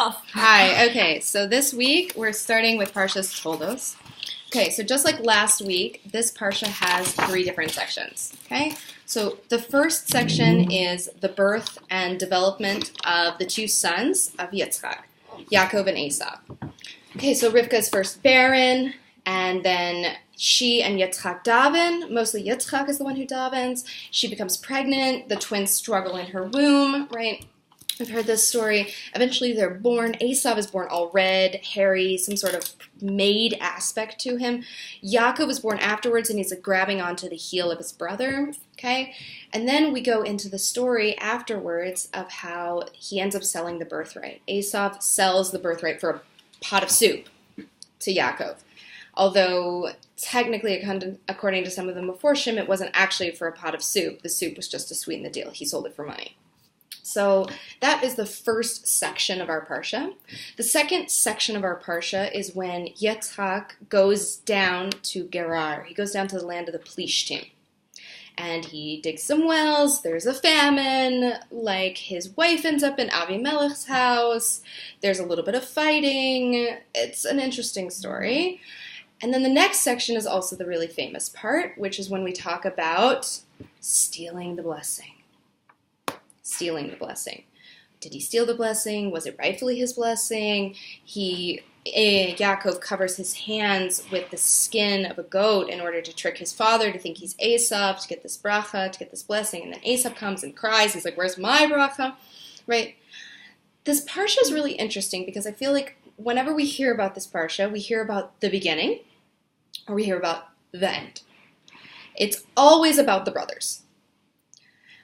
off. Hi. Okay, so this week we're starting with Parshat Toldot. Okay, so just like last week, this Parsha has 3 different sections. Okay, so the first section is the birth and development of the 2 sons of Yitzchak, Yaakov and Esav. Okay, so Rivka is first barren, and then she and Yitzchak daven. Mostly Yitzchak is the one who davens. She becomes pregnant. The twins struggle in her womb, right? We've heard this story. Eventually they're born. Esav is born all red, hairy, some sort of maid aspect to him. Yaakov is born afterwards, and he's like grabbing onto the heel of his brother, okay? And then we go into the story afterwards of how he ends up selling the birthright. Esav sells the birthright for a pot of soup to Yaakov. Although technically, according to some of the Meforshim, it wasn't actually for a pot of soup. The soup was just to sweeten the deal. He sold it for money. So that is the first section of our Parsha. The second section of our Parsha is when Yitzchak goes down to Gerar. He goes down to the land of the Plishtim. And he digs some wells. There's a famine. Like, his wife ends up in Avimelech's house. There's a little bit of fighting. It's an interesting story. And then the next section is also the really famous part, which is when we talk about stealing the blessing. Stealing the blessing. Did he steal the blessing? Was it rightfully his blessing? Yaakov covers his hands with the skin of a goat in order to trick his father to think he's Esav, to get this bracha, to get this blessing. And then Esav comes and cries. He's like, where's my bracha? Right? This parsha is really interesting because I feel like whenever we hear about this parsha, we hear about the beginning or we hear about the end. It's always about the brothers.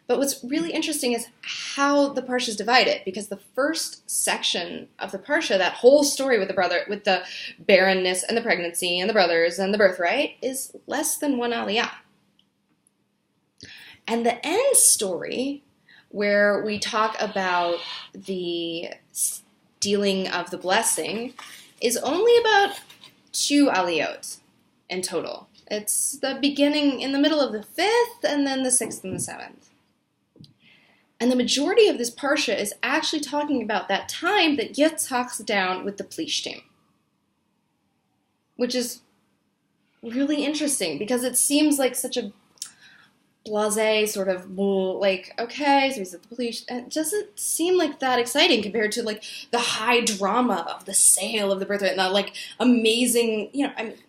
But what's really interesting is how the parsha is divided, because the first section of the parsha, that whole story with the barrenness and the pregnancy and the brothers and the birthright, is less than 1 aliyah. And the end story, where we talk about the stealing of the blessing, is only about 2 aliyot in total. It's the beginning in the middle of the 5th, and then the 6th and the 7th. And the majority of this parsha is actually talking about that time that Yitzchak's down with the Plishtim. Which is really interesting, because it seems like such a blasé sort of, like, okay, so he's at the Plishtim. It doesn't seem like that exciting compared to, like, the high drama of the sale of the birthright and the, like, amazing,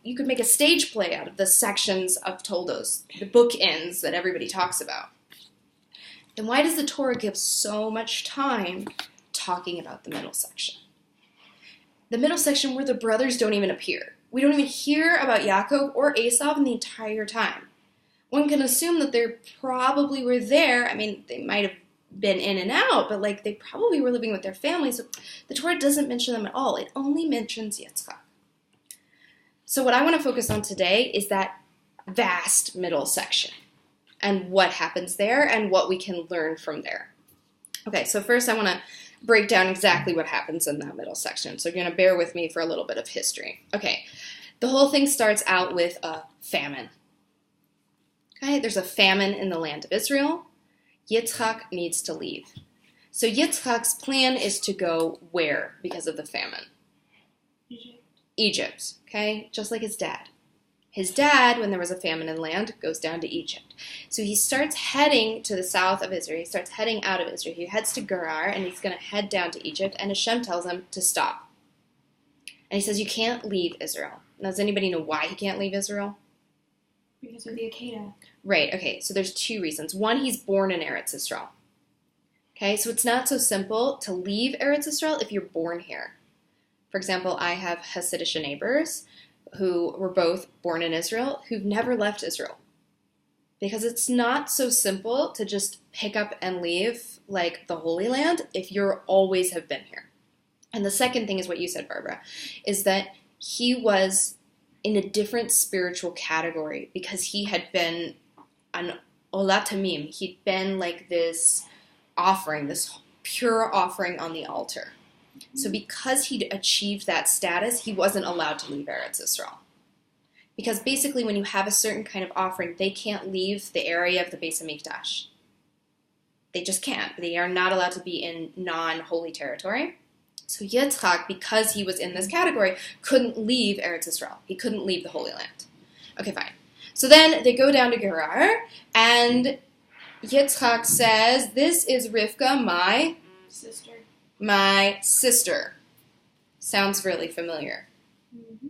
you could make a stage play out of the sections of Toldot, the bookends that everybody talks about. Then why does the Torah give so much time talking about the middle section? The middle section where the brothers don't even appear. We don't even hear about Yaakov or Esav in the entire time. One can assume that they probably were there. I mean, they might have been in and out, but like they probably were living with their families. So the Torah doesn't mention them at all. It only mentions Yitzchak. So what I want to focus on today is that vast middle section, and what happens there, and what we can learn from there. Okay, so first I want to break down exactly what happens in that middle section. So you're going to bear with me for a little bit of history. Okay, the whole thing starts out with a famine. Okay, there's a famine in the land of Israel. Yitzchak needs to leave. So Yitzchak's plan is to go where because of the famine? Egypt, okay, just like his dad. His dad, when there was a famine in the land, goes down to Egypt. So he starts heading to the south of Israel. He starts heading out of Israel. He heads to Gerar, and he's going to head down to Egypt, and Hashem tells him to stop. And he says, you can't leave Israel. Now, does anybody know why he can't leave Israel? Because of the Akedah. Right, okay, so there's 2 reasons. One, he's born in Eretz Israel. Okay, so it's not so simple to leave Eretz Israel if you're born here. For example, I have Hasidic neighbors who were both born in Israel, who've never left Israel. Because it's not so simple to just pick up and leave, like, the Holy Land if you always have been here. And the second thing is what you said, Barbara, is that he was in a different spiritual category because he had been an olatamim. He'd been like this offering, this pure offering on the altar. So because he'd achieved that status, he wasn't allowed to leave Eretz Israel. Because basically when you have a certain kind of offering, they can't leave the area of the Beis HaMikdash. They just can't. They are not allowed to be in non-holy territory. So Yitzchak, because he was in this category, couldn't leave Eretz Yisrael. He couldn't leave the Holy Land. Okay, fine. So then they go down to Gerar, and Yitzchak says, "This is Rivka, my sister." Sounds really familiar. Mm-hmm.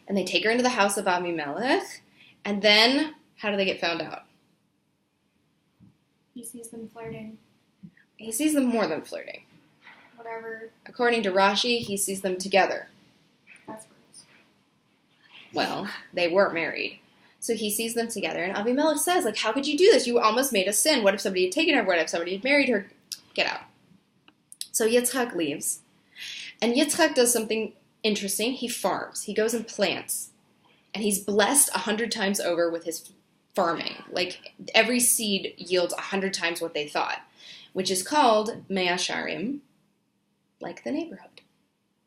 And they take her into the house of Avimelech, and then, how do they get found out? He sees them flirting. He sees them more than flirting. Whatever. According to Rashi, he sees them together. That's gross. Well, they were married. So he sees them together, and Avimelech says, like, how could you do this? You almost made a sin. What if somebody had taken her? What if somebody had married her? Get out. So Yitzchak leaves. And Yitzchak does something interesting. He farms. He goes and plants. And he's blessed 100 times over with his farming. Like, every seed yields 100 times what they thought, which is called Mea Sharim, like the neighborhood,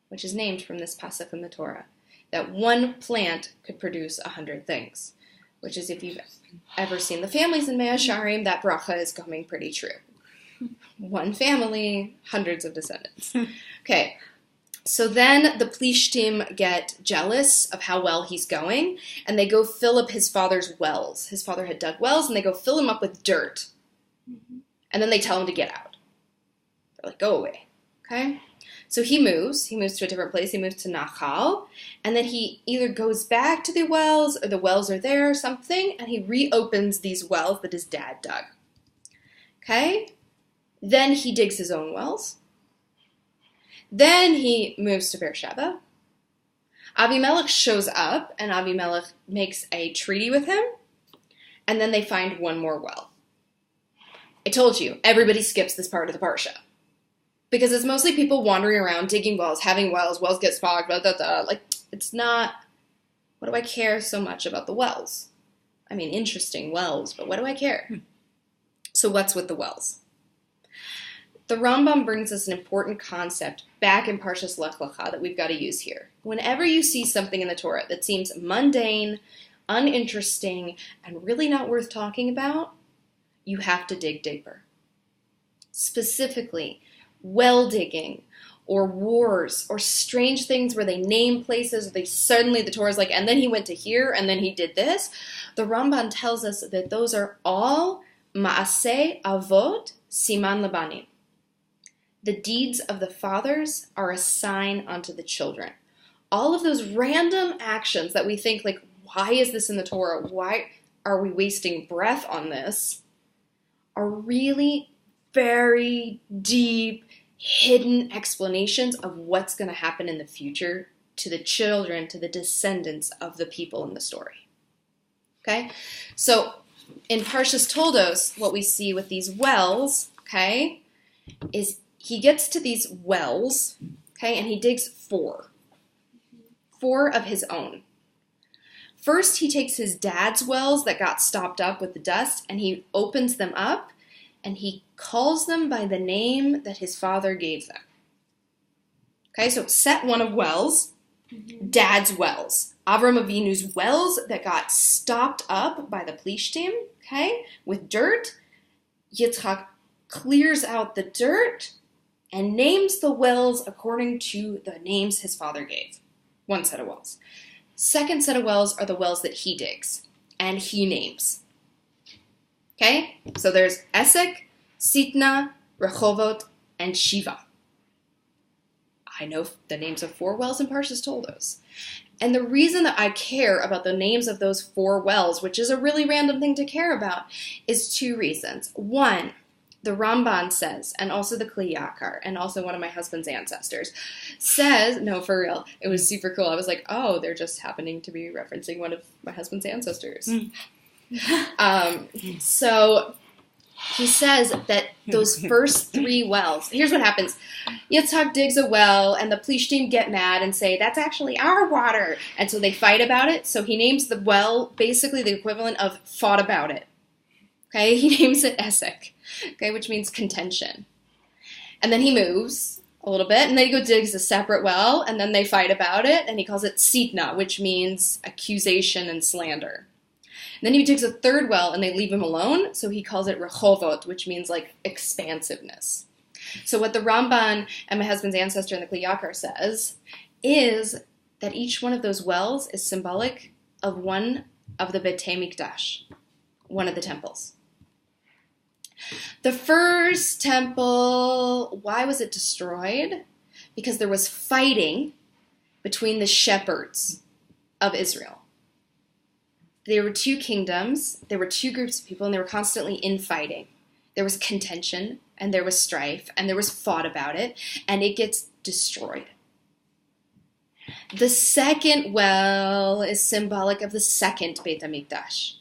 which is named from this pasuk in the Torah, that one plant could produce 100 things, which is, if you've ever seen the families in Mea Sharim, that bracha is coming pretty true. One family, hundreds of descendants. Okay, so then the Plishtim get jealous of how well he's going, and they go fill up his father's wells. His father had dug wells, and they go fill him up with dirt. Mm-hmm. And then they tell him to get out. They're like, go away. Okay? So he moves to a different place. He moves to Nachal, and then he either goes back to the wells, or the wells are there or something, and he reopens these wells that his dad dug. Okay? Then he digs his own wells. Then he moves to Beersheba. Avimelech shows up, and Avimelech makes a treaty with him, and then they find one more well. I told you, everybody skips this part of the Parsha. Because it's mostly people wandering around, digging wells, having wells get spocked, blah, blah, blah. Like, it's not, what do I care so much about the wells? I mean, interesting wells, but what do I care? So what's with the wells? The Rambam brings us an important concept back in Parshas Lech Lecha that we've got to use here. Whenever you see something in the Torah that seems mundane, uninteresting, and really not worth talking about, you have to dig deeper. Specifically, well digging, or wars, or strange things where they name places, or the Torah's like, and then he went to here, and then he did this. The Ramban tells us that those are all ma'aseh avot siman labanim. The deeds of the fathers are a sign unto the children. All of those random actions that we think, like, why is this in the Torah? Why are we wasting breath on this? Are really very deep, hidden explanations of what's going to happen in the future to the children, to the descendants of the people in the story. Okay? So, in Parshas Toldot, what we see with these wells, okay, is he gets to these wells, okay, and he digs four of his own. First, he takes his dad's wells that got stopped up with the dust, and he opens them up, and he calls them by the name that his father gave them. Okay, so set one of wells, dad's wells. Avram Avinu's wells that got stopped up by the Plishtim, okay, with dirt. Yitzchak clears out the dirt and names the wells according to the names his father gave. One set of wells. Second set of wells are the wells that he digs and he names. Okay? So there's Esek, Sitna, Rehovot, and Shiva. I know the names of 4 wells in Parshas Toldot. And the reason that I care about the names of those 4 wells, which is a really random thing to care about, is 2 reasons. One, the Ramban says, and also the Kli Yakar, and also one of my husband's ancestors, says, no, for real, it was super cool. I was like, oh, they're just happening to be referencing one of my husband's ancestors. So he says that those first 3 wells, here's what happens. Yitzhak digs a well, and the Plishtim get mad and say, that's actually our water. And so they fight about it. So he names the well basically the equivalent of fought about it. Okay, he names it Esek, okay, which means contention. And then he moves a little bit, and then he goes digs a separate well, and then they fight about it, and he calls it Sitna, which means accusation and slander. And then he digs a 3rd well, and they leave him alone, so he calls it Rehovot, which means, like, expansiveness. So what the Ramban and my husband's ancestor in the Kli Yakar says is that each one of those wells is symbolic of one of the Betei Mikdash, one of the temples. The first temple, why was it destroyed? Because there was fighting between the shepherds of Israel. There were two kingdoms, there were two groups of people, and they were constantly infighting. There was contention, and there was strife, and there was fought about it, and it gets destroyed. The second well is symbolic of the second Beit HaMikdash,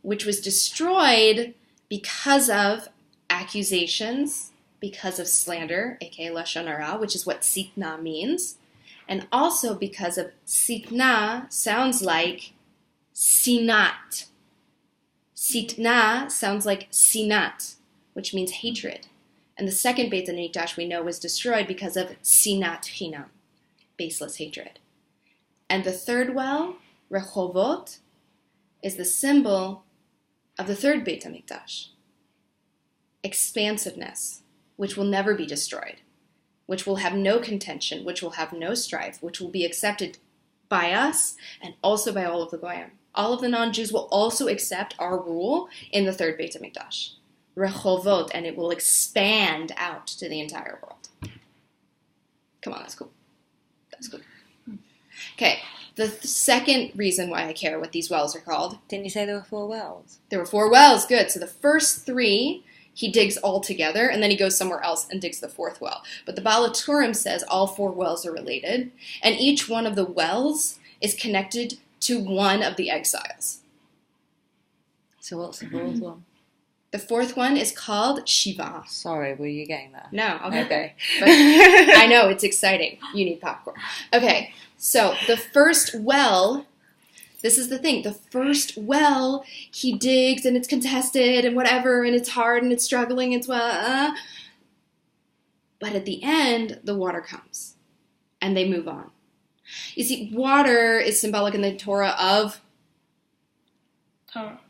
which was destroyed because of accusations, because of slander, aka Lashon Hara, which is what Sitna means, and also because of Sitna sounds like Sinat. Sitna sounds like Sinat, which means hatred. And the second Beit HaMikdash we know was destroyed because of Sinat Chinam, baseless hatred. And the third well, Rehovot, is the symbol of the third Beit HaMikdash. Expansiveness, which will never be destroyed, which will have no contention, which will have no strife, which will be accepted by us and also by all of the Goyim. All of the non-Jews will also accept our rule in the third Beit HaMikdash. Rehovot, and it will expand out to the entire world. Come on, that's cool. That's cool. Okay, the second reason why I care what these wells are called. Didn't you say there were 4 wells? There were 4 wells, good. So the first 3, he digs all together, and then he goes somewhere else and digs the 4th well. But the Baal HaTurim says all 4 wells are related, and each one of the wells is connected to one of the exiles. So what's the 4th one? The 4th one is called Shiva. Sorry, were you getting that? No, Okay. But I know, it's exciting. You need popcorn. Okay, so the first well, this is the thing. The first well, he digs and it's contested and whatever, and it's hard and it's struggling and but at the end, the water comes and they move on. You see, water is symbolic in the Torah of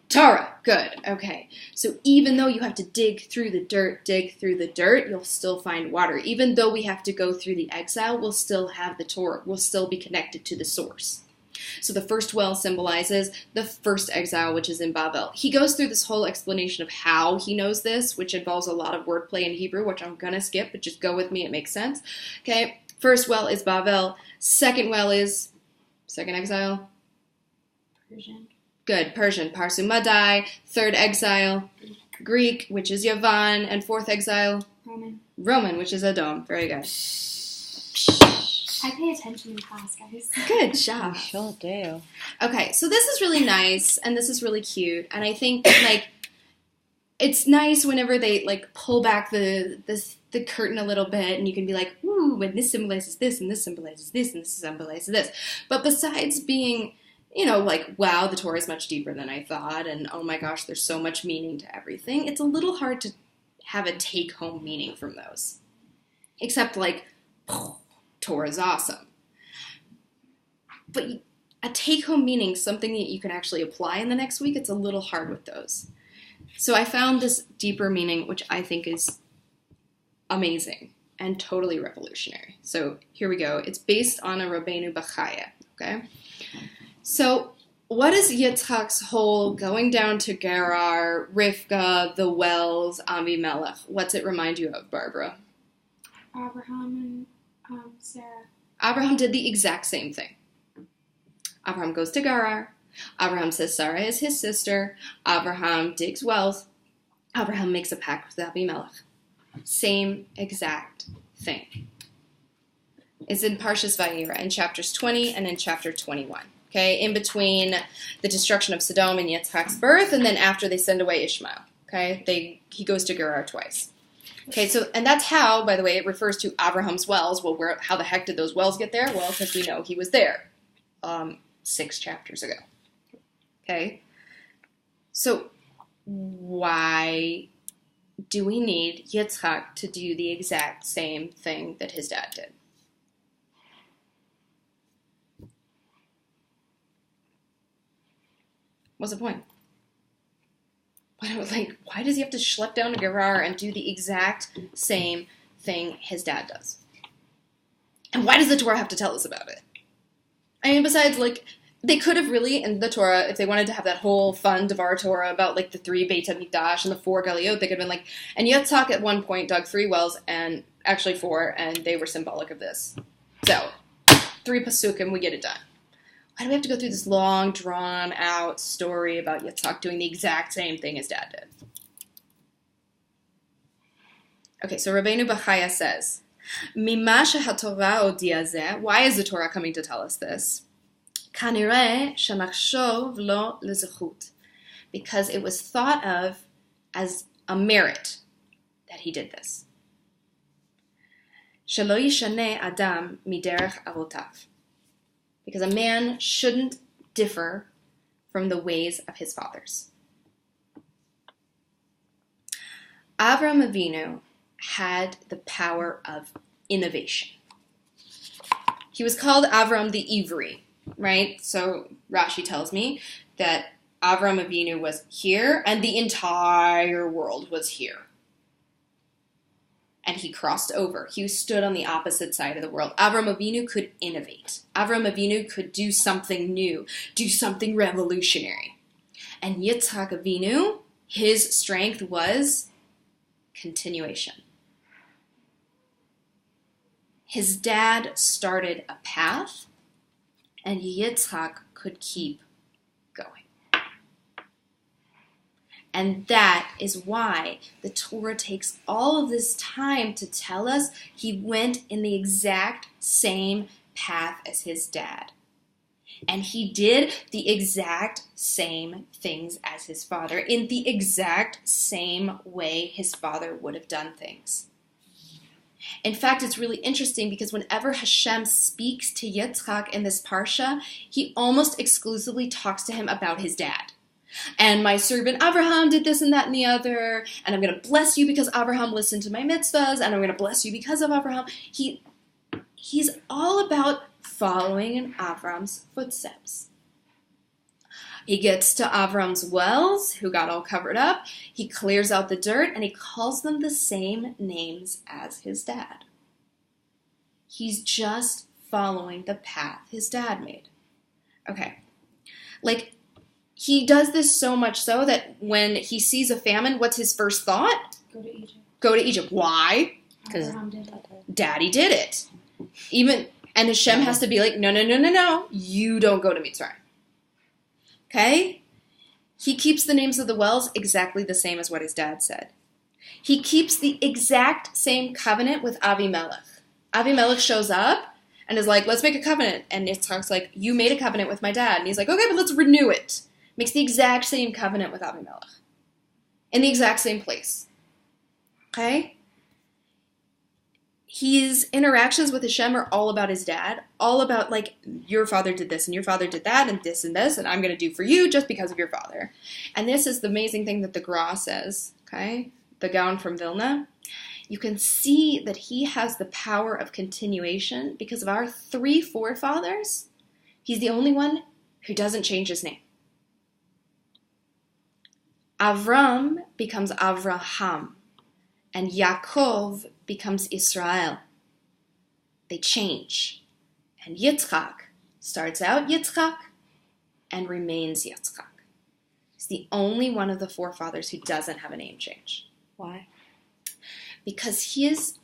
Torah. Good. Okay. So even though you have to dig through the dirt, you'll still find water. Even though we have to go through the exile, we'll still have the Torah. We'll still be connected to the source. So the first well symbolizes the first exile, which is in Babel. He goes through this whole explanation of how he knows this, which involves a lot of wordplay in Hebrew, which I'm going to skip, but just go with me. It makes sense. Okay. First well is Babel. Second well is second exile. Persian. Good, Persian, Parsu Madai. Third exile, Greek, which is Yavan. And 4th exile, Roman, which is Edom. Very good. I pay attention in class, guys. Good job. I sure do. Okay, so this is really nice, and this is really cute. And I think, it's nice whenever they, pull back the curtain a little bit, and you can be like, ooh, and this symbolizes this, and this symbolizes this, and this symbolizes this. But besides being... wow, the Torah is much deeper than I thought, and oh my gosh, there's so much meaning to everything. It's a little hard to have a take-home meaning from those. Except, Torah's awesome. But a take-home meaning, something that you can actually apply in the next week, it's a little hard with those. So I found this deeper meaning, which I think is amazing and totally revolutionary. So here we go. It's based on a Rabbeinu Bachaya, okay? So what is Yitzchak's whole going down to Gerar, Rivka, the wells, Avimelech? What's it remind you of, Barbara? Abraham and Sarah. Abraham did the exact same thing. Abraham goes to Gerar. Abraham says Sarah is his sister. Abraham digs wells. Abraham makes a pact with Avimelech. Same exact thing. It's in Parshas Vayera in chapters 20 and in chapter 21. Okay, in between the destruction of Sodom and Yitzchak's birth, and then after they send away Ishmael. Okay, he goes to Gerar twice. Okay, so, and that's how, by the way, it refers to Abraham's wells. Well, how the heck did those wells get there? Well, because we know he was there 6 chapters ago. Okay, so why do we need Yitzchak to do the exact same thing that his dad did? What's the point? Why does he have to schlep down to Gerar and do the exact same thing his dad does. And why does the Torah have to tell us about it? I mean, besides, like, they could have really, in the Torah, if they wanted to have that whole fun Devar Torah about, like, the 3 Beit HaMikdash and the 4 Galiot, they could have been like, and Yitzhak at one point dug 3 wells, and actually 4, and they were symbolic of this. So, 3 Pasukim, we get it done. Why do we have to go through this long, drawn-out story about Yitzhak doing the exact same thing his dad did? Okay, so Rabbeinu Bachaya says, Mima shehaTorah hodi'a zeh, why is the Torah coming to tell us this? Kanireh shenachshov lo lezechut, because it was thought of as a merit that he did this. Shelo yishaneh adam miderech avotav, because a man shouldn't differ from the ways of his fathers. Avram Avinu had the power of innovation. He was called Avram the Ivri, right? So Rashi tells me that Avram Avinu was here and the entire world was here. And he crossed over. He stood on the opposite side of the world. Avram Avinu could innovate. Avram Avinu could do something new, do something revolutionary. And Yitzhak Avinu, his strength was continuation. His dad started a path, and Yitzhak could keep going. And that is why the Torah takes all of this time to tell us he went in the exact same path as his dad. And he did the exact same things as his father, in the exact same way his father would have done things. In fact, it's really interesting because whenever Hashem speaks to Yitzchak in this parsha, he almost exclusively talks to him about his dad. And my servant Abraham did this and that and the other, and I'm going to bless you because Abraham listened to my mitzvahs, and I'm going to bless you because of Abraham. He's all about following in Avram's footsteps. He gets to Avram's wells, who got all covered up. He clears out the dirt, and he calls them the same names as his dad. He's just following the path his dad made. Okay. Like, he does this so much so that when he sees a famine, what's his first thought? Go to Egypt. Go to Egypt. Why? Because Abraham did it. Daddy did it. And Hashem has to be like, no. You don't go to Mitzrayim. Okay? He keeps the names of the wells exactly the same as what his dad said. He keeps the exact same covenant with Avimelech. Avimelech shows up and is like, let's make a covenant. And Yitzchak's like, you made a covenant with my dad. And he's like, okay, but let's renew it. Makes the exact same covenant with Avimelech. In the exact same place. Okay? His interactions with Hashem are all about his dad, all about, like, your father did this, and your father did that, and this, and I'm going to do for you just because of your father. And this is the amazing thing that the Gra says, okay? The Gaon from Vilna. You can see that he has the power of continuation because of our 3 forefathers. He's the only one who doesn't change his name. Avram becomes Avraham, and Yaakov becomes Israel. They change. And Yitzchak starts out Yitzchak and remains Yitzchak. He's the only one of the forefathers who doesn't have a name change. why? Because his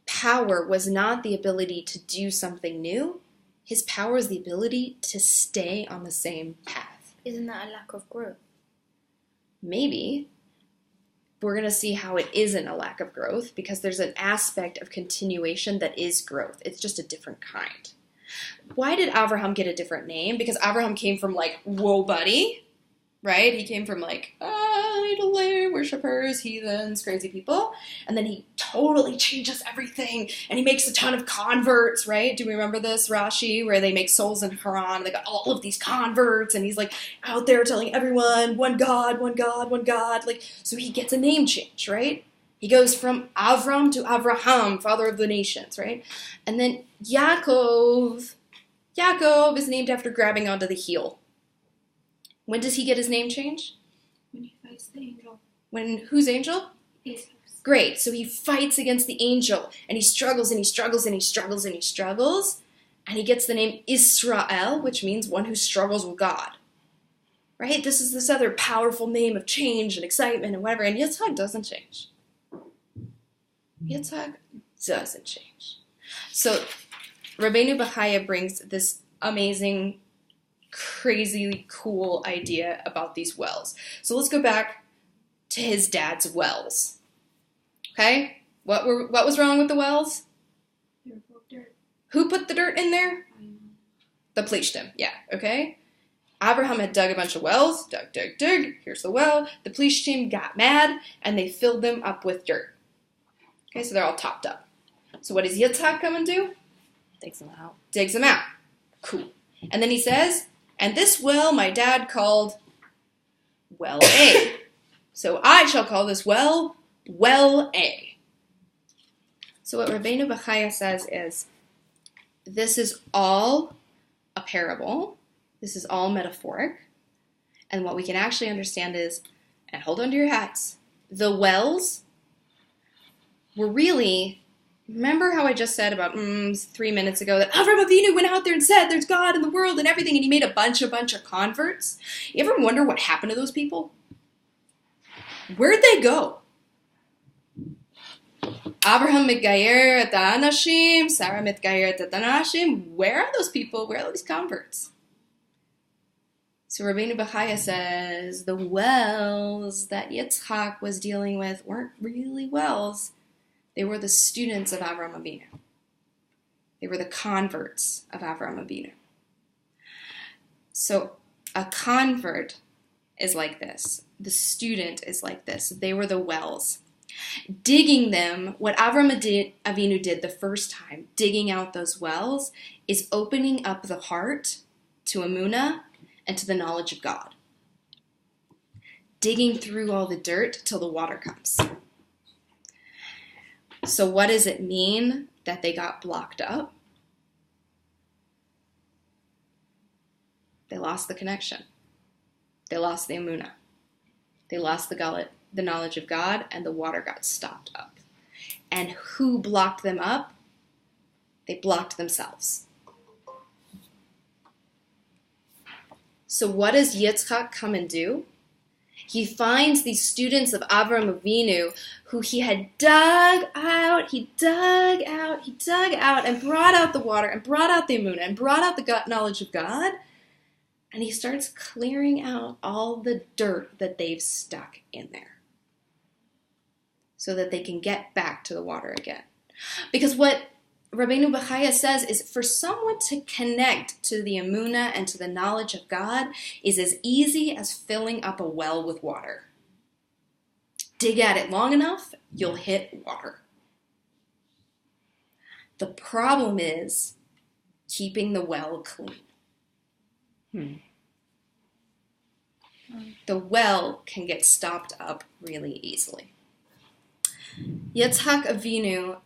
power was not the ability to do something new. His power is the ability to stay on the same path. Isn't that a lack of growth? Maybe. We're going to see how it isn't a lack of growth because there's an aspect of continuation that is growth. It's just a different kind. Why did Abraham get a different name? Because Abraham came from like, whoa, buddy, right? He came from like, idol worshippers, heathens, crazy people. And then he totally changes everything and he makes a ton of converts, right? Do we remember this, Rashi, where they make souls in Haran? They got all of these converts and he's like out there telling everyone, one God, one God, one God. Like, so he gets a name change, right? He goes from Avram to Avraham, father of the nations, right? And then Yaakov is named after grabbing onto the heel. When does he get his name change? When he fights the angel. When whose angel? Esau's. Great. So he fights against the angel, and he struggles, and he struggles, and he struggles, and he struggles, and he gets the name Israel, which means one who struggles with God. Right? This is this other powerful name of change and excitement and whatever, and Yitzhak doesn't change. Yitzhak doesn't change. So Rabbeinu Bachaya brings this amazing, crazily cool idea about these wells. So let's go back to his dad's wells. Okay? What was wrong with the wells? They were full of dirt. Who put the dirt in there? I know. The Plishtim. Yeah, okay? Abraham had dug a bunch of wells. Dug. Here's the well. The Plishtim got mad, and they filled them up with dirt. Okay, so they're all topped up. So what does Yitzhak come and do? Digs them out. Digs them out. Cool. And then he says, and this well my dad called Well A. So I shall call this well A. So what Rabbeinu Bachaya says is, this is all a parable. This is all metaphoric. And what we can actually understand is, and hold on to your hats, the wells were really, remember how I just said about 3 minutes ago that Avraham Avinu went out there and said there's God in the world and everything, and he made a bunch of converts? You ever wonder what happened to those people? Where'd they go? Abraham mitgayer et ha'anashim, Sarah mitgayer et ha'anashim. Where are those people? Where are these converts? So Rabbeinu Bachaya says the wells that Yitzhak was dealing with weren't really wells. They were the students of Avraham Avinu. They were the converts of Avraham Avinu. So a convert is like this. The student is like this. They were the wells. Digging them, what Avraham Avinu did the first time, digging out those wells, is opening up the heart to Emunah and to the knowledge of God. Digging through all the dirt till the water comes. So what does it mean that they got blocked up? They lost the connection. They lost the Emunah. They lost the knowledge of God, and the water got stopped up. And who blocked them up? They blocked themselves. So what does Yitzchak come and do? He finds these students of Avraham Avinu who he had dug out, and brought out the water, and brought out the Emunah, and brought out the knowledge of God. And he starts clearing out all the dirt that they've stuck in there so that they can get back to the water again. Because what Rabbeinu Bachaya says is for someone to connect to the Emunah and to the knowledge of God is as easy as filling up a well with water. Dig at it long enough, you'll hit water. The problem is keeping the well clean. The well can get stopped up really easily. Yitzhak Avinu,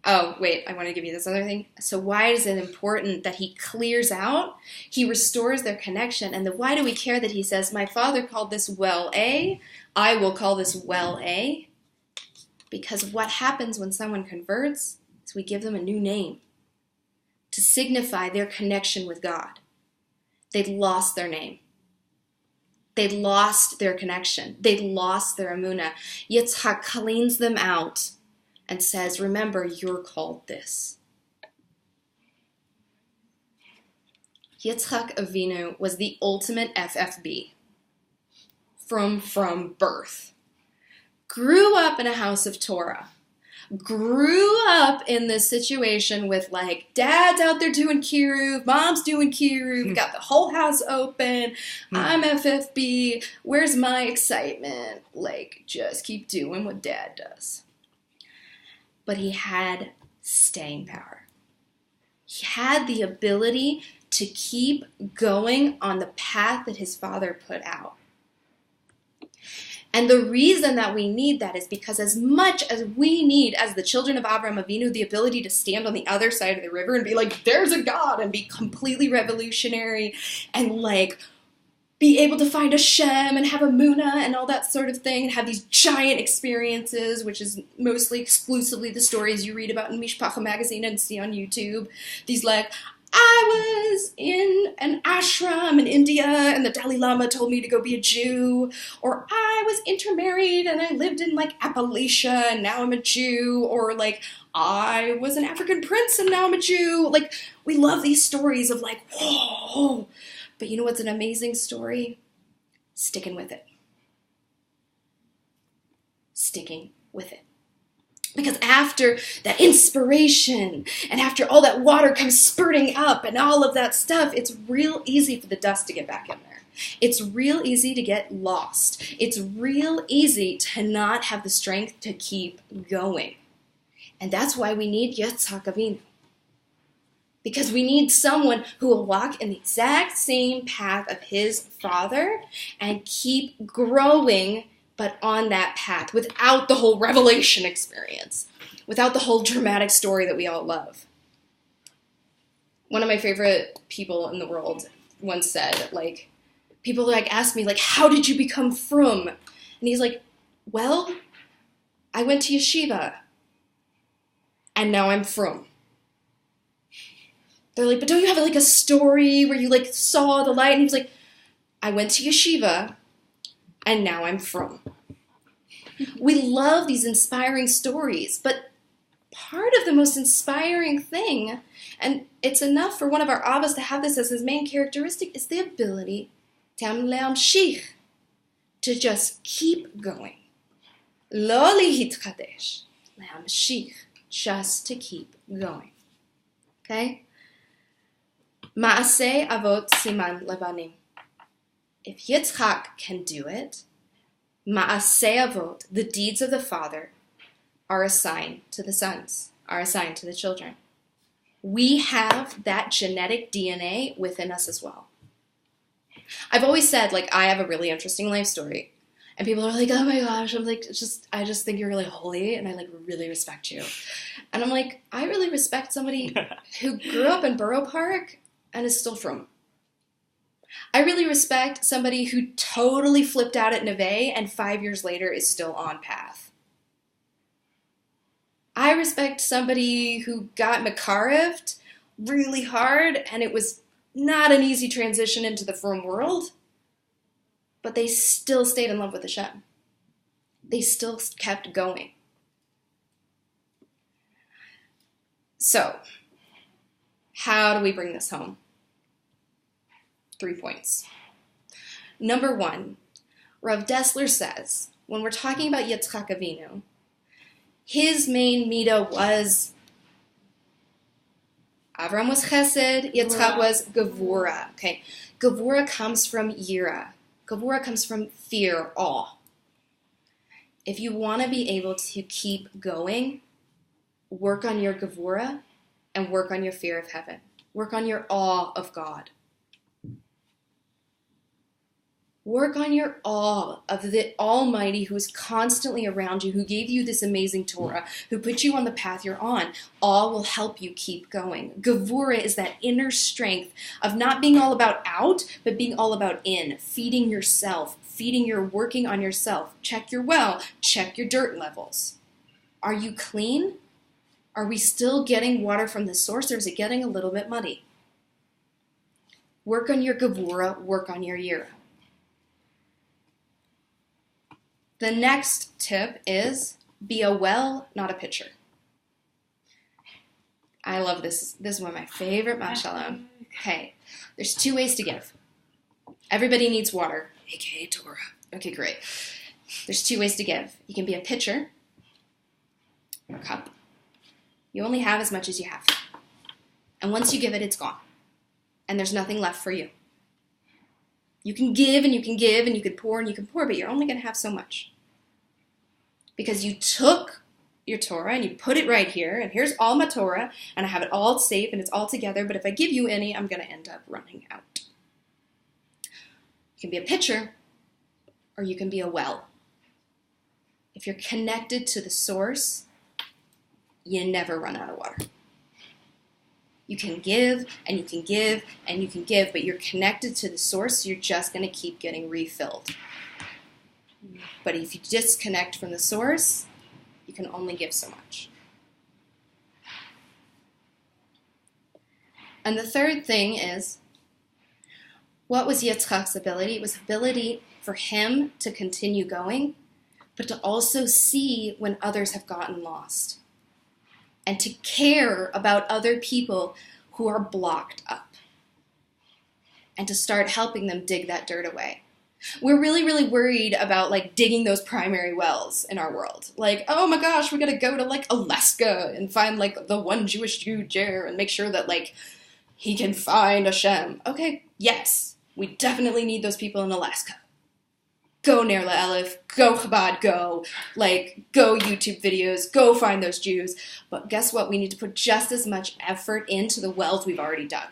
oh wait, I want to give you this other thing. So why is it important that he clears out? He restores their connection. And why do we care that he says, my father called this well A, I will call this well A? Because what happens when someone converts is we give them a new name to signify their connection with God. They'd lost their name. They'd lost their connection. They'd lost their Emunah. Yitzhak cleans them out and says, remember, you're called this. Yitzhak Avinu was the ultimate FFB from birth. Grew up in a house of Torah. Grew up in this situation with like dad's out there doing kiruv, mom's doing kiruv, got the whole house open, I'm FFB, where's my excitement? Like just keep doing what dad does. But he had staying power. He had the ability to keep going on the path that his father put out. And the reason that we need that is because as much as we need, as the children of Avraham Avinu, the ability to stand on the other side of the river and be like, there's a God, and be completely revolutionary and like be able to find Hashem and have a Muna and all that sort of thing, and have these giant experiences, which is mostly exclusively the stories you read about in Mishpacha magazine and see on YouTube. These like, I was in an ashram in India and the Dalai Lama told me to go be a Jew, or I was intermarried and I lived in like Appalachia and now I'm a Jew, or like I was an African prince and now I'm a Jew. Like, we love these stories of like, whoa. But you know what's an amazing story? Sticking with it. Sticking with it. Because after that inspiration and after all that water comes spurting up and all of that stuff, it's real easy for the dust to get back in there. It's real easy to get lost. It's real easy to not have the strength to keep going. And that's why we need Yitzhak Avinu. Because we need someone who will walk in the exact same path of his father and keep growing, but on that path, without the whole revelation experience, without the whole dramatic story that we all love. One of my favorite people in the world once said, like, people like ask me, like, how did you become frum? And he's like, well, I went to yeshiva, and now I'm frum. They're like, but don't you have like a story where you like saw the light? And he was like, I went to yeshiva and now I'm frum. We love these inspiring stories, but part of the most inspiring thing, and it's enough for one of our avos to have this as his main characteristic, is the ability to just keep going. Lo lihitchadesh, lehamshich, just to keep going. Okay? Ma'aseh avot siman levanim. If Yitzchak can do it, Ma'aseh avot, the deeds of the father, are a sign to the sons, are a sign to the children. We have that genetic DNA within us as well. I've always said, like, I have a really interesting life story. And people are like, oh my gosh, I'm like, I just think you're really holy and I like really respect you. And I'm like, I really respect somebody who grew up in Borough Park and is still frum. I really respect somebody who totally flipped out at Neve and 5 years later is still on path. I respect somebody who got makareved really hard and it was not an easy transition into the frum world, but they still stayed in love with Hashem. They still kept going. So, how do we bring this home? 3 points. Number 1, Rav Dessler says, when we're talking about Yitzchak Avinu, his main midah was, Avram was chesed, Yitzchak was gevura. Okay, gevura comes from yira. Gevura comes from fear, awe. If you want to be able to keep going, work on your gevura and work on your fear of heaven. Work on your awe of God. Work on your awe of the Almighty who is constantly around you, who gave you this amazing Torah, who put you on the path you're on. Awe will help you keep going. Gevura is that inner strength of not being all about out, but being all about in, feeding yourself, working on yourself. Check your well, check your dirt levels. Are you clean? Are we still getting water from the source, or is it getting a little bit muddy? Work on your gevura, work on your yira. The next tip is be a well, not a pitcher. I love this. This is one of my favorite mashalom. Okay, there's 2 ways to give. Everybody needs water, aka Torah. Okay, great. There's 2 ways to give. You can be a pitcher or a cup. You only have as much as you have. And once you give it, it's gone. And there's nothing left for you. You can give and you can give and you can pour and you can pour, but you're only going to have so much. Because you took your Torah and you put it right here, and here's all my Torah, and I have it all safe and it's all together, but if I give you any, I'm going to end up running out. You can be a pitcher or you can be a well. If you're connected to the source, you never run out of water. You can give, and you can give, and you can give, but you're connected to the source, so you're just going to keep getting refilled. But if you disconnect from the source, you can only give so much. And the third thing is, what was Yitzchak's ability? It was ability for him to continue going, but to also see when others have gotten lost. And to care about other people who are blocked up. And to start helping them dig that dirt away. We're really, really worried about like digging those primary wells in our world. Like, oh my gosh, we gotta go to like Alaska and find like the one Jewish Jew there and make sure that like he can find Hashem. Okay, yes, we definitely need those people in Alaska. Go Ner LaElef, go Chabad, go YouTube videos, go find those Jews. But guess what? We need to put just as much effort into the wells we've already dug.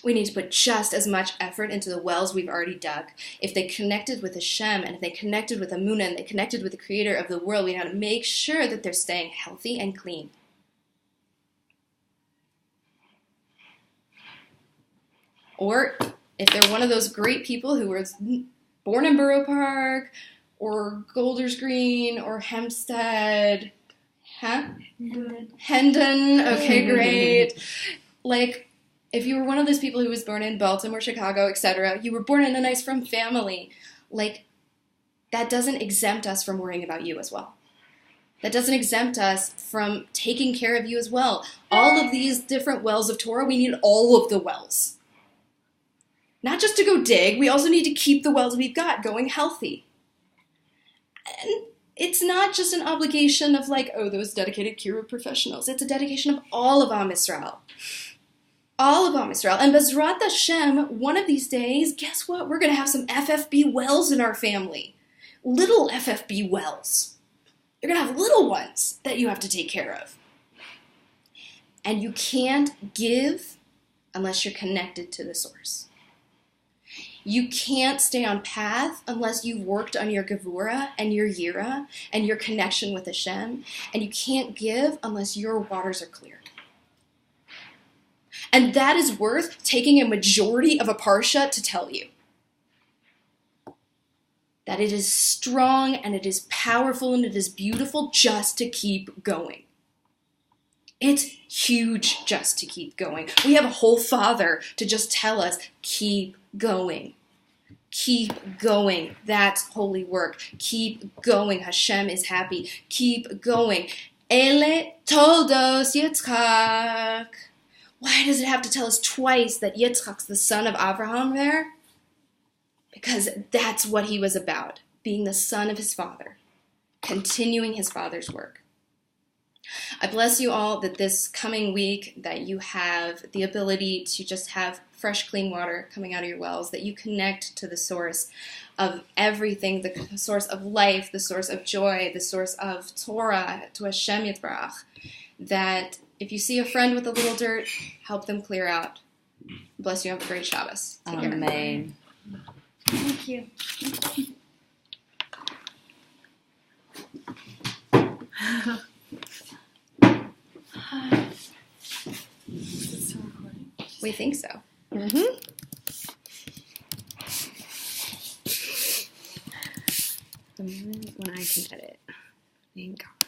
We need to put just as much effort into the wells we've already dug. If they connected with Hashem, and if they connected with Amunah, and they connected with the Creator of the world, we got to make sure that they're staying healthy and clean. Or if they're one of those great people who were born in Borough Park, or Golders Green, or Hempstead, Hendon, okay, great. Like, if you were one of those people who was born in Baltimore, Chicago, etc., you were born in a nice frum family, like, that doesn't exempt us from worrying about you as well. That doesn't exempt us from taking care of you as well. All of these different wells of Torah, we need all of the wells. Not just to go dig, we also need to keep the wells we've got going healthy. And it's not just an obligation of like, oh, those dedicated Kiruv professionals. It's a dedication of all of Am Yisrael. All of Am Yisrael. And Bezrat Hashem, one of these days, guess what? We're going to have some FFB wells in our family. Little FFB wells. You're going to have little ones that you have to take care of. And you can't give unless you're connected to the source. You can't stay on path unless you've worked on your Gevurah and your Yira and your connection with Hashem. And you can't give unless your waters are cleared. And that is worth taking a majority of a Parshat to tell you. That it is strong and it is powerful and it is beautiful just to keep going. It's huge just to keep going. We have a whole Father to just tell us, keep going. Keep going. That's holy work. Keep going. Hashem is happy. Keep going. Ele Toldot Yitzchak. Why does it have to tell us twice that Yitzchak's the son of Abraham there? Because that's what he was about. Being the son of his father. Continuing his father's work. I bless you all that this coming week that you have the ability to just have fresh, clean water coming out of your wells, that you connect to the source of everything, the source of life, the source of joy, the source of Torah, to Hashem Yitbarach, that if you see a friend with a little dirt, help them clear out. Bless you. Have a great Shabbos. Take care. Amen. Thank you. Still recording. We think so. Mm-hmm. The moment when I can edit. Thank God.